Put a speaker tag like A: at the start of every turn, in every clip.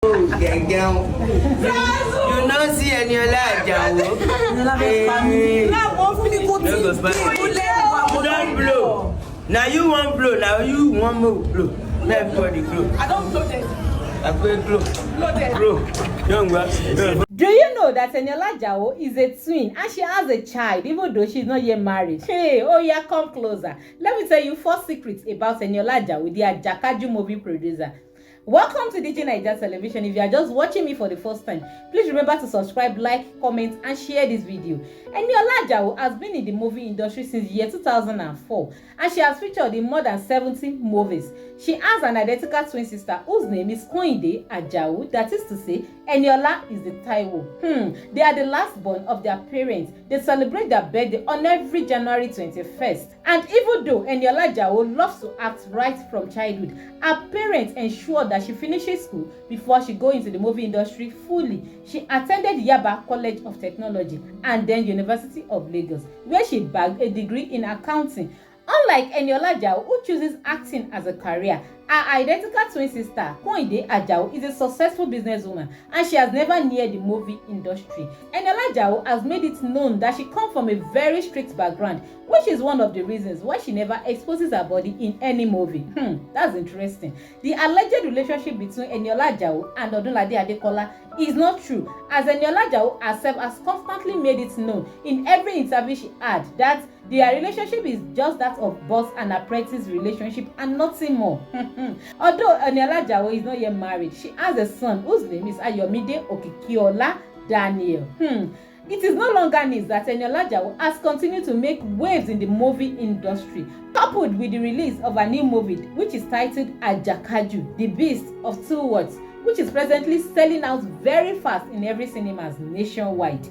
A: You not see Eniola Ajao. Don't blow. Now you want blow. Now you want more blow. Everybody blow.
B: I don't blow them.
A: I go blow. Young man.
C: Do you know that Eniola Ajao is a twin and she has a child even though she's not yet married? Hey, oh yeah, come closer. Let me tell you 4 secrets about Eniola Ajao, the Ajakaju movie producer. Welcome to DJ Naija Television. If you are just watching me for the first time, please remember to subscribe, like, comment, and share this video. Eniola Ajao has been in the movie industry since year 2004, and she has featured in more than 70 movies. She has an identical twin sister whose name is Eniola Ajao. That is to say, Eniola is the Taiwo. They are the last born of their parents. They celebrate their birthday on every January 21st. And even though Eniola Ajao loves to act right from childhood, her parents ensure that she finishes school before she goes into the movie industry fully. She attended Yaba College of Technology and then University of Lagos, where she bagged a degree in accounting. Unlike Eniola Ajao, who chooses acting as a career, her identical twin sister, Eniola Ajao, is a successful businesswoman and she has never neared the movie industry. Eniola Ajao has made it known that she comes from a very strict background, which is one of the reasons why she never exposes her body in any movie. That's interesting. The alleged relationship between Eniola Ajao and Odunlade Adekola is not true, as Eniola Ajao herself has constantly made it known in every interview she had that their relationship is just that of boss and apprentice relationship and nothing more. Although Eniola Ajao is not yet married, she has a son whose name is Ayomide Okikiola Daniel. It is no longer news that Eniola Ajao has continued to make waves in the movie industry, coupled with the release of a new movie which is titled Ajakaju, the Beast of Two Words, which is presently selling out very fast in every cinemas nationwide.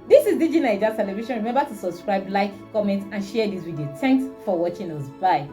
C: This is DJ Naija Television. Remember to subscribe, like, comment, and share this video. Thanks for watching us. Bye.